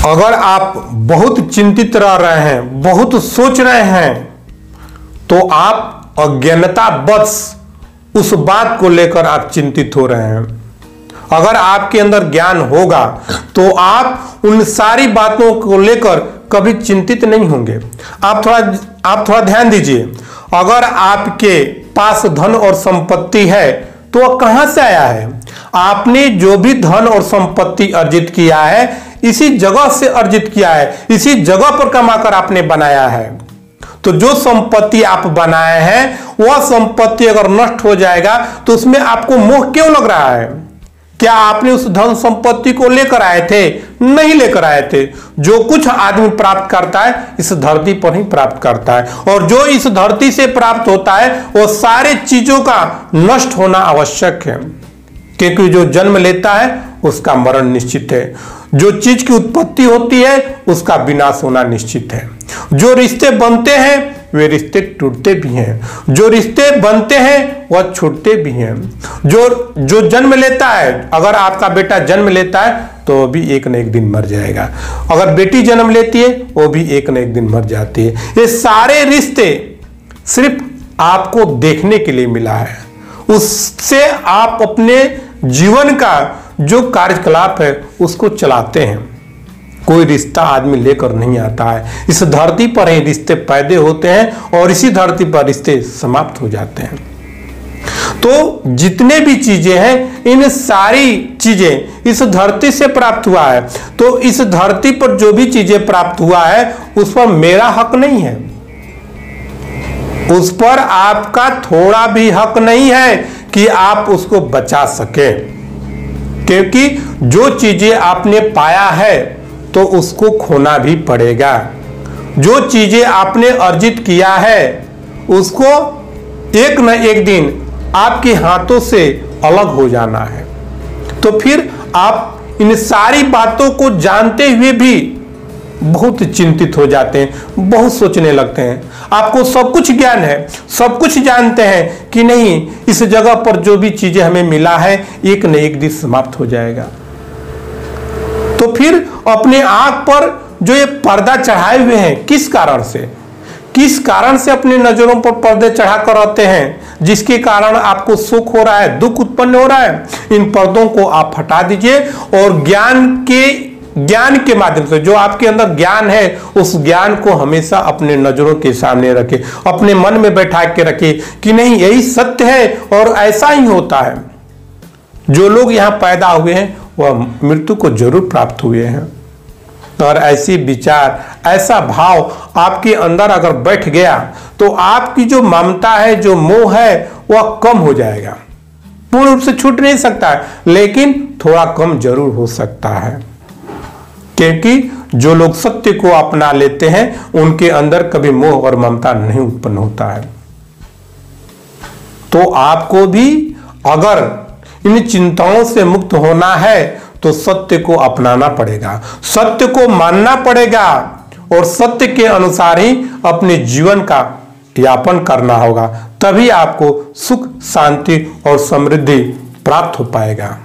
अगर आप बहुत चिंतित रह रहे हैं, बहुत सोच रहे हैं, तो आप अज्ञानतावश उस बात को लेकर आप चिंतित हो रहे हैं। अगर आपके अंदर ज्ञान होगा तो आप उन सारी बातों को लेकर कभी चिंतित नहीं होंगे। आप थोड़ा ध्यान दीजिए। अगर आपके पास धन और संपत्ति है तो वह कहां से आया है? आपने जो भी धन और संपत्ति अर्जित किया है इसी जगह से अर्जित किया है, इसी जगह पर कमाकर आपने बनाया है। तो जो संपत्ति आप बनाए हैं वह संपत्ति अगर नष्ट हो जाएगा तो उसमें आपको मोह क्यों लग रहा है? क्या आपने उस धन संपत्ति को लेकर आए थे? नहीं लेकर आए थे। जो कुछ आदमी प्राप्त करता है इस धरती पर ही प्राप्त करता है, और जो इस धरती से प्राप्त होता है वो सारे चीजों का नष्ट होना आवश्यक है, क्योंकि जो जन्म लेता है उसका मरण निश्चित है। जो चीज की उत्पत्ति होती है उसका विनाश होना निश्चित है। जो रिश्ते बनते हैं वे रिश्ते टूटते भी हैं, जो रिश्ते बनते हैं वह छूटते भी हैं। जो जन्म लेता है, अगर आपका बेटा जन्म लेता है तो वो भी एक न एक दिन मर जाएगा। अगर बेटी जन्म लेती है वो भी एक न एक दिन मर जाती है। ये सारे रिश्ते सिर्फ आपको देखने के लिए मिला है, उससे आप अपने जीवन का जो कार्यकलाप है उसको चलाते हैं। कोई रिश्ता आदमी लेकर नहीं आता है। इस धरती पर ही रिश्ते पैदा होते हैं और इसी धरती पर रिश्ते समाप्त हो जाते हैं। तो जितने भी चीजें हैं इन सारी चीजें इस धरती से प्राप्त हुआ है। तो इस धरती पर जो भी चीजें प्राप्त हुआ है उस पर मेरा हक नहीं है, उस पर आपका थोड़ा भी हक नहीं है कि आप उसको बचा सके, क्योंकि जो चीजें आपने पाया है तो उसको खोना भी पड़ेगा। जो चीजें आपने अर्जित किया है उसको एक न एक दिन आपके हाथों से अलग हो जाना है। तो फिर आप इन सारी बातों को जानते हुए भी बहुत चिंतित हो जाते हैं, बहुत सोचने लगते हैं। आपको सब कुछ ज्ञान है, सब कुछ जानते हैं कि नहीं इस जगह पर जो भी चीजें हमें मिला है एक न एक दिन समाप्त हो जाएगा। तो फिर अपने आंख पर जो ये पर्दा चढ़ाए हुए हैं किस कारण से अपने नजरों पर पर्दे चढ़ाकर रहते हैं, जिसके कारण आपको सुख हो रहा है, दुख उत्पन्न हो रहा है। इन पर्दों को आप हटा दीजिए और ज्ञान के माध्यम से जो आपके अंदर ज्ञान है उस ज्ञान को हमेशा अपने नजरों के सामने रखें, अपने मन में बैठा के रखें कि नहीं यही सत्य है और ऐसा ही होता है। जो लोग यहाँ पैदा हुए हैं वह मृत्यु को जरूर प्राप्त हुए हैं। और ऐसी विचार, ऐसा भाव आपके अंदर अगर बैठ गया तो आपकी जो ममता है, जो मोह है वह कम हो जाएगा। पूर्ण रूप से छूट नहीं सकता है लेकिन थोड़ा कम जरूर हो सकता है, क्योंकि जो लोग सत्य को अपना लेते हैं उनके अंदर कभी मोह और ममता नहीं उत्पन्न होता है। तो आपको भी अगर इन चिंताओं से मुक्त होना है तो सत्य को अपनाना पड़ेगा, सत्य को मानना पड़ेगा और सत्य के अनुसार ही अपने जीवन का यापन करना होगा। तभी आपको सुख, शांति और समृद्धि प्राप्त हो पाएगा।